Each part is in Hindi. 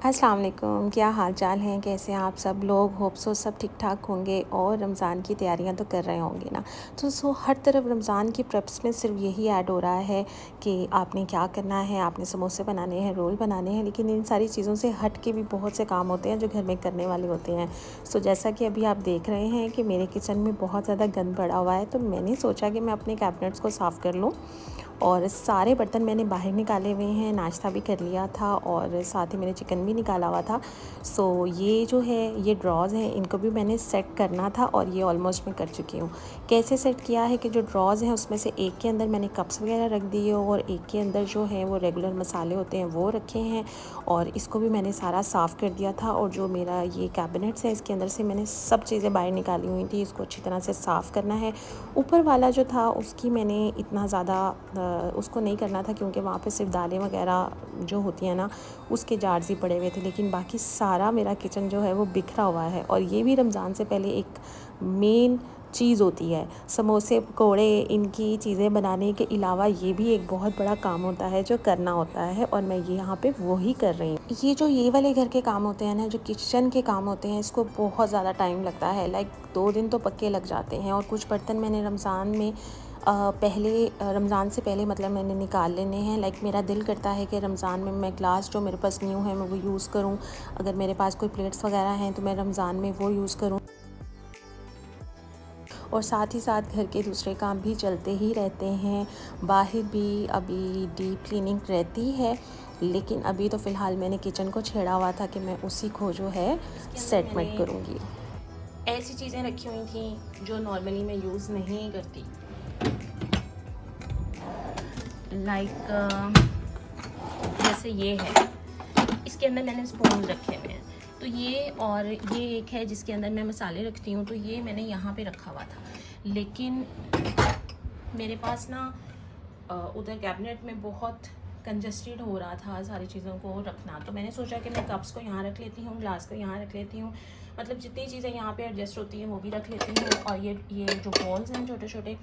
अस्सलाम वालेकुम, क्या हाल चाल हैं, कैसे हैं आप सब लोग। होप सो सब ठीक ठाक होंगे और रमज़ान की तैयारियां तो कर रहे होंगे ना। तो हर तरफ रमज़ान की प्रेप्स में सिर्फ यही ऐड हो रहा है कि आपने क्या करना है, आपने समोसे बनाने हैं, रोल बनाने हैं, लेकिन इन सारी चीज़ों से हट के भी बहुत से काम होते हैं जो घर में करने वाले होते हैं। सो जैसा कि अभी आप देख रहे हैं कि मेरे किचन में बहुत ज़्यादा गंद पड़ा हुआ है, तो मैंने सोचा कि मैं अपने कैबिनेट्स को साफ़ कर लूँ और सारे बर्तन मैंने बाहर निकाले हुए हैं। नाश्ता भी कर लिया था और साथ ही मैंने चिकन भी निकाला हुआ था। सो ये जो है ये ड्रॉज़ हैं, इनको भी मैंने सेट करना था और ये ऑलमोस्ट मैं कर चुकी हूँ। कैसे सेट किया है कि जो ड्रॉज़ हैं उसमें से एक के अंदर मैंने कप्स वगैरह रख दिए और एक के अंदर जो है वो रेगुलर मसाले होते हैं वो रखे हैं। और इसको भी मैंने सारा साफ़ कर दिया था। और जो मेरा ये कैबिनेट्स है इसके अंदर से मैंने सब चीज़ें बाहर निकाली हुई थी, इसको अच्छी तरह से साफ़ करना है। ऊपर वाला जो था उसकी मैंने इतना ज़्यादा उसको नहीं करना था क्योंकि वहाँ पे सिर्फ दालें वगैरह जो होती हैं ना उसके जार्स ही पड़े हुए थे, लेकिन बाकी सारा मेरा किचन जो है वो बिखरा हुआ है। और ये भी रमज़ान से पहले एक मेन चीज़ होती है। समोसे पकौड़े इनकी चीज़ें बनाने के अलावा ये भी एक बहुत बड़ा काम होता है जो करना होता है, और मैं ये यहाँ पे वही कर रही हूँ। ये जो ये वाले घर के काम होते हैं ना, जो किचन के काम होते हैं, इसको बहुत ज़्यादा टाइम लगता है। लाइक 2 दिन तो पक्के लग जाते हैं। और कुछ बर्तन मैंने रमज़ान में रमज़ान से पहले मतलब मैंने निकाल लेने हैं। लाइक मेरा दिल करता है कि रमज़ान में मैं ग्लास जो मेरे पास न्यू है मैं वो यूज़ करूं। अगर मेरे पास कोई प्लेट्स वगैरह हैं तो मैं रमज़ान में वो यूज़ करूं। और साथ ही साथ घर के दूसरे काम भी चलते ही रहते हैं। बाहर भी अभी डीप क्लीनिंग रहती है, लेकिन अभी तो फ़िलहाल मैंने किचन को छेड़ा हुआ था कि मैं उसी को जो है सेटमेंट करूँगी। ऐसी चीज़ें रखी हुई थी जो नॉर्मली मैं यूज़ नहीं करती। लाइक जैसे ये है, इसके अंदर मैंने स्पून रखे हुए हैं। तो ये और ये एक है जिसके अंदर मैं मसाले रखती हूँ, तो ये मैंने यहाँ पे रखा हुआ था। लेकिन मेरे पास ना उधर कैबिनेट में बहुत कंजस्टेड हो रहा था सारी चीज़ों को रखना, तो मैंने सोचा कि मैं कप्स को यहाँ रख लेती हूँ, ग्लास को यहाँ रख लेती हूँ, मतलब जितनी चीज़ें यहाँ पे एडजस्ट होती हैं वो भी रख लेती हूँ। और ये जो बॉल्स हैं छोटे छोटे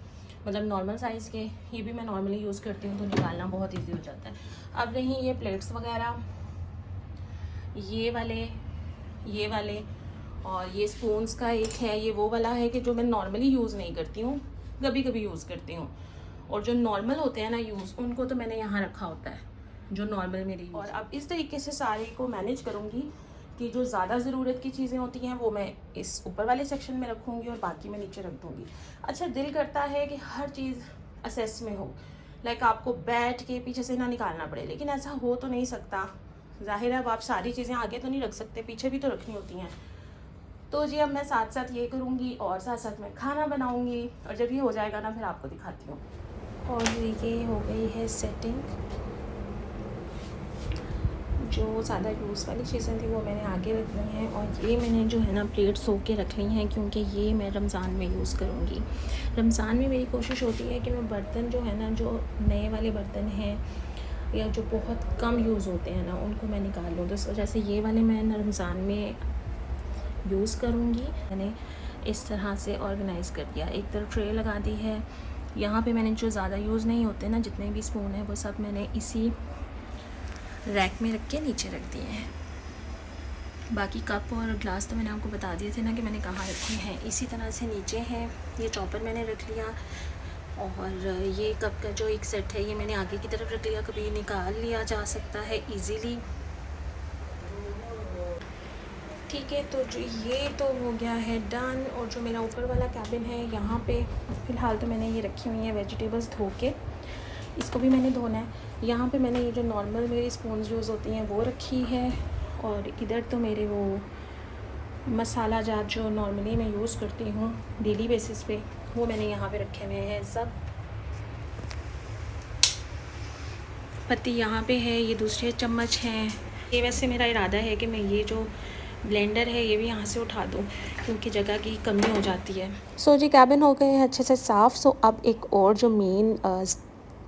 मतलब नॉर्मल साइज़ के, ये भी मैं नॉर्मली यूज़ करती हूँ, तो निकालना बहुत ईजी हो जाता है। अब रही ये प्लेट्स वगैरह, ये वाले और ये स्पून्स का एक है, ये वो वाला है कि जो मैं नॉर्मली यूज़ नहीं करती हूँ, कभी कभी यूज़ करती हूँ। और जो नॉर्मल होते हैं ना यूज़, उनको तो मैंने यहाँ रखा होता है जो नॉर्मल मेरी। और अब इस तरीके से सारे को मैनेज करूँगी कि जो ज़्यादा ज़रूरत की चीज़ें होती हैं वो मैं इस ऊपर वाले सेक्शन में रखूँगी और बाकी मैं नीचे रख दूँगी। अच्छा, दिल करता है कि हर चीज़ असेस में हो, लाइक आपको बैठ के पीछे से ना निकालना पड़े, लेकिन ऐसा हो तो नहीं सकता। ज़ाहिर है अब आप सारी चीज़ें आगे तो नहीं रख सकते, पीछे भी तो रखनी होती हैं। तो जी अब मैं साथ साथ ये करूँगी और साथ साथ मैं खाना बनाऊँगी, और जब ये हो जाएगा ना फिर आपको दिखाती हूँ। और ये हो गई है सेटिंग। जो ज़्यादा यूज़ वाली चीज़ें थी वो मैंने आगे रख ली हैं, और ये मैंने जो है ना प्लेट सो के रख ली हैं क्योंकि ये मैं रमज़ान में यूज़ करूँगी। रमज़ान में मेरी कोशिश होती है कि मैं बर्तन जो है ना, जो नए वाले बर्तन हैं या जो बहुत कम यूज़ होते हैं ना, उनको मैं निकाल लूँ। तो जैसे ये वाले मैं रमज़ान में यूज़ करूँगी। मैंने इस तरह से ऑर्गेनाइज़ कर दिया, एक तरफ ट्रे लगा दी है। यहाँ पे मैंने जो ज़्यादा यूज़ नहीं होते ना, जितने भी स्पून हैं वो सब मैंने इसी रैक में रख के नीचे रख दिए हैं। बाकी कप और ग्लास तो मैंने आपको बता दिए थे ना कि मैंने कहाँ रखे हैं। इसी तरह से नीचे हैं, ये चॉपर मैंने रख लिया। और ये कप का जो एक सेट है ये मैंने आगे की तरफ रख लिया, कभी निकाल लिया जा सकता है इजीली। ठीक है, तो जो ये तो हो गया है डन। और जो मेरा ऊपर वाला कैबिन है, यहाँ पे फ़िलहाल तो मैंने ये रखी हुई है वेजिटेबल्स धो के, इसको भी मैंने धोना है। यहाँ पे मैंने ये जो नॉर्मल मेरी स्पून यूज़ होती हैं वो रखी है। और इधर तो मेरे वो मसाला जार जो नॉर्मली मैं यूज़ करती हूँ डेली बेसिस पे, वो मैंने यहाँ पे रखे हुए हैं सब। पत्ती यहाँ पे है, ये दूसरे चम्मच हैं। ये वैसे मेरा इरादा है कि मैं ये जो ब्लेंडर है ये भी यहाँ से उठा दूँ क्योंकि जगह की कमी हो जाती है। सो जी कैबिन हो गए हैं अच्छे से साफ़। सो अब एक और जो मेन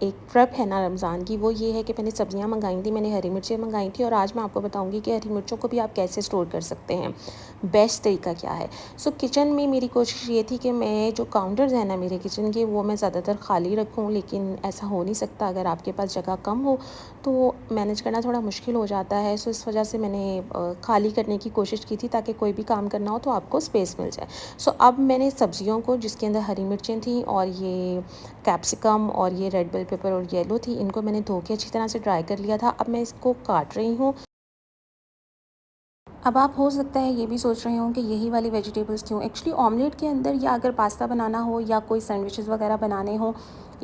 एक प्रेप है ना रमज़ान की, वो ये है कि मैंने सब्ज़ियाँ मंगाई थी, मैंने हरी मिर्चें मंगाई थी और आज मैं आपको बताऊँगी कि हरी मिर्चों को भी आप कैसे स्टोर कर सकते हैं। बेस्ट तरीका क्या है? सो किचन में मेरी कोशिश ये थी कि मैं जो काउंटर्स हैं ना मेरे किचन के, वो मैं ज़्यादातर खाली रखूँ, लेकिन ऐसा हो नहीं सकता। अगर आपके पास जगह कम हो तो मैनेज करना थोड़ा मुश्किल हो जाता है। सो इस वजह से मैंने खाली करने की कोशिश की थी, ताकि कोई भी काम करना हो तो आपको स्पेस मिल जाए। सो अब मैंने सब्जियों को, जिसके अंदर हरी मिर्चें थी और ये कैप्सिकम और ये रेड बेल पेपर और येलो थी, इनको मैंने धो के अच्छी तरह से ड्राई कर लिया था। अब मैं इसको काट रही हूँ। अब आप हो सकता है ये भी सोच रहे हों कि यही वाली वेजिटेबल्स क्यों? एक्चुअली ऑमलेट के अंदर, या अगर पास्ता बनाना हो या कोई सैंडविचेस वगैरह बनाने हों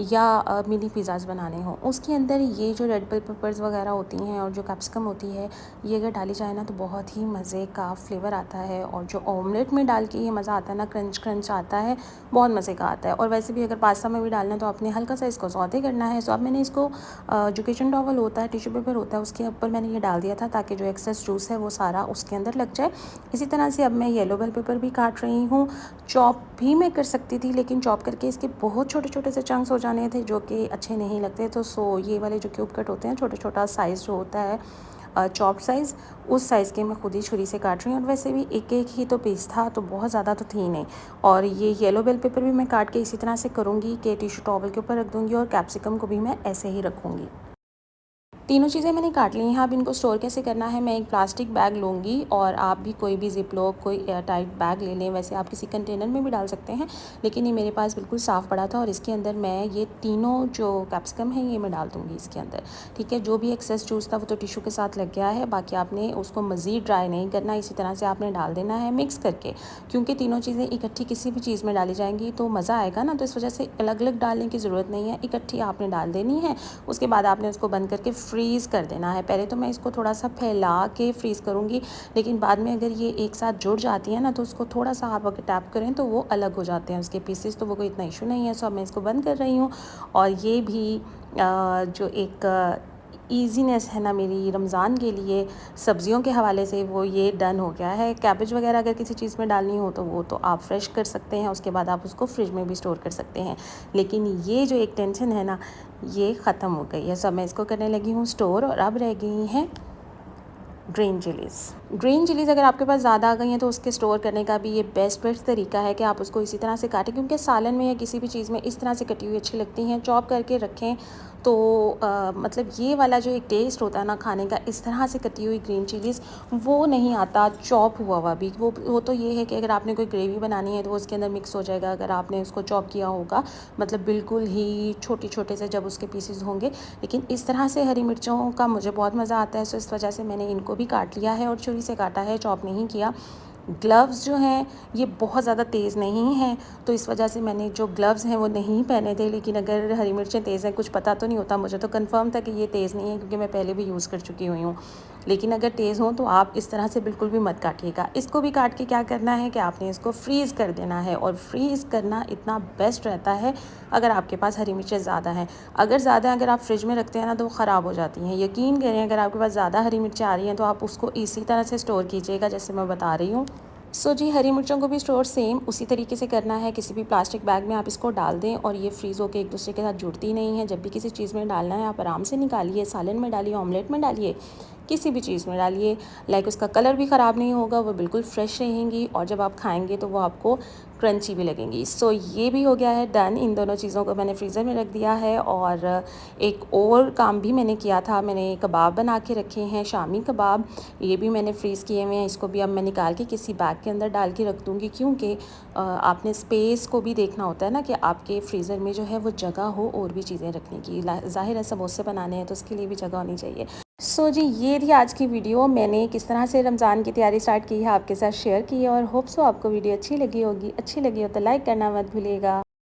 या मिनी पिज़्ज़ाज़ बनाने हों, उसके अंदर ये जो रेड बेल पेपर्स वगैरह होती हैं और जो कैप्सिकम होती है, ये अगर डाली जाए ना तो बहुत ही मज़े का फ्लेवर आता है। और जो ऑमलेट में डाल के ये मज़ा आता है ना, क्रंच क्रंच आता है, बहुत मज़े का आता है। और वैसे भी अगर पास्ता में भी डालना है तो आपने हल्का सा इसको सौते करना है। सो अब मैंने इसको जो किचन टॉवल होता है, टिश्यू पेपर होता है, उसके ऊपर मैंने ये डाल दिया था, ताकि जो एक्सेस जूस है वो सारा उसके अंदर लग जाए। इसी तरह से अब मैं येलो बेल पेपर भी काट रही हूँ। चॉप भी मैं कर सकती थी, लेकिन चॉप करके इसके बहुत छोटे छोटे से चंक्स हो जाने थे, जो कि अच्छे नहीं लगते। तो ये वाले जो क्यूब कट होते हैं, छोटा छोटा साइज़ जो होता है, चॉप साइज़, उस साइज़ के मैं खुद ही छुरी से काट रही हूँ। और वैसे भी एक एक ही तो पीस था, तो बहुत ज़्यादा तो थी नहीं। और ये येलो बेल पेपर भी मैं काट के इसी तरह से करूँगी कि टिश्यू टॉवल के ऊपर रख दूँगी, और कैप्सिकम को भी मैं ऐसे ही रखूँगी। तीनों चीज़ें मैंने काट ली हैं। अब इनको स्टोर कैसे करना है, मैं एक प्लास्टिक बैग लूँगी, और आप भी कोई भी ज़िप-लॉक, कोई एयर टाइट बैग ले लें। वैसे आप किसी कंटेनर में भी डाल सकते हैं, लेकिन ये मेरे पास बिल्कुल साफ़ पड़ा था, और इसके अंदर मैं ये तीनों जो कैप्सिकम हैं ये मैं डाल दूँगी इसके अंदर। ठीक है, जो भी एक्सेस जूस था वो तो टिश्यू के साथ लग गया है, बाकी आपने उसको मज़ीद ड्राई नहीं करना, इसी तरह से आपने डाल देना है मिक्स करके। क्योंकि तीनों चीज़ें इकट्ठी किसी भी चीज़ में डाली जाएँगी तो मज़ा आएगा ना, तो इस वजह से अलग-अलग डालने की ज़रूरत नहीं है, इकट्ठी आपने डाल देनी है। उसके बाद आपने उसको बंद करके फ्रीज़ कर देना है। पहले तो मैं इसको थोड़ा सा फैला के फ्रीज़ करूँगी, लेकिन बाद में अगर ये एक साथ जुड़ जाती है ना, तो उसको थोड़ा सा आप अगर टैप करें तो वो अलग हो जाते हैं उसके पीसेस, तो वो कोई इतना इशू नहीं है। सो अब मैं इसको बंद कर रही हूँ। और ये भी जो एक ईज़ीनेस है ना मेरी रमज़ान के लिए सब्ज़ियों के हवाले से, वो ये डन हो गया है। कैबेज वगैरह अगर किसी चीज़ में डालनी हो तो वो तो आप फ्रेश कर सकते हैं, उसके बाद आप उसको फ्रिज में भी स्टोर कर सकते हैं। लेकिन ये जो एक टेंशन है ना, ये ख़त्म हो गई है। सब मैं इसको करने लगी हूँ स्टोर। और अब रह गई हैं ग्रीन चिलीज़ अगर आपके पास ज़्यादा आ गई हैं तो उसके स्टोर करने का भी ये बेस्ट तरीका है कि आप उसको इसी तरह से काटें, क्योंकि सालन में या किसी भी चीज़ में इस तरह से कटी हुई अच्छी लगती हैं। चॉप करके रखें तो मतलब ये वाला जो एक टेस्ट होता है ना खाने का, इस तरह से कटी हुई ग्रीन चिलीज़ वो नहीं आता चॉप हुआ हुआ भी। वो तो ये है कि अगर आपने कोई ग्रेवी बनानी है तो वो उसके अंदर मिक्स हो जाएगा, अगर आपने उसको चॉप किया होगा, मतलब बिल्कुल ही छोटे छोटे से जब उसके पीसेस होंगे। लेकिन इस तरह से हरी मिर्चों का मुझे बहुत मज़ा आता है, सो इस वजह से मैंने इनको भी काट लिया है और छुरी से काटा है, चॉप नहीं किया। ग्लव्स जो हैं ये बहुत ज़्यादा तेज़ नहीं हैं, तो इस वजह से मैंने जो ग्लव्स हैं वो नहीं पहने थे। लेकिन अगर हरी मिर्चें तेज़ हैं, कुछ पता तो नहीं होता, मुझे तो कंफर्म था कि ये तेज़ नहीं है, क्योंकि मैं पहले भी यूज़ कर चुकी हुई हूँ। लेकिन अगर तेज़ हों तो आप इस तरह से बिल्कुल भी मत काटिएगा। इसको भी काट के क्या करना है कि आपने इसको फ्रीज़ कर देना है, और फ्रीज़ करना इतना बेस्ट रहता है अगर आपके पास हरी मिर्चें ज़्यादा हैं। अगर आप फ्रिज में रखते हैं ना तो वो ख़राब हो जाती हैं। यकीन करें, अगर आपके पास ज़्यादा हरी मिर्चें आ रही हैं तो आप उसको इसी तरह से स्टोर कीजिएगा जैसे मैं बता रही हूँ। जी, हरी मिर्चों को भी स्टोर सेम उसी तरीके से करना है। किसी भी प्लास्टिक बैग में आप इसको डाल दें, और ये फ्रीज़ होकर एक दूसरे के साथ जुड़ती नहीं है। जब भी किसी चीज़ में डालना है आप आराम से निकालिए, सालन में डालिए, ऑमलेट में डालिए, किसी भी चीज़ में डालिए। लाइक उसका कलर भी ख़राब नहीं होगा, वो बिल्कुल फ्रेश रहेंगी, और जब आप खाएंगे तो वो आपको क्रंची भी लगेंगी। ये भी हो गया है डन। इन दोनों चीज़ों को मैंने फ्रीज़र में रख दिया है। और एक और काम भी मैंने किया था, मैंने कबाब बना के रखे हैं, शामी कबाब। ये भी मैंने फ्रीज़ किए हुए हैं। इसको भी अब मैं निकाल के किसी बैग के अंदर डाल के रख दूँगी, क्योंकि आपने स्पेस को भी देखना होता है ना, कि आपके फ्रीज़र में जो है वो जगह हो और भी चीज़ें रखने की। ज़ाहिर है समोसे बनाने हैं तो उसके लिए भी जगह होनी चाहिए। जी, ये थी आज की वीडियो। मैंने किस तरह से रमज़ान की तैयारी स्टार्ट की है आपके साथ शेयर की है, और होप सो आपको वीडियो अच्छी लगी होगी। अच्छी लगी हो तो लाइक करना मत भूलिएगा।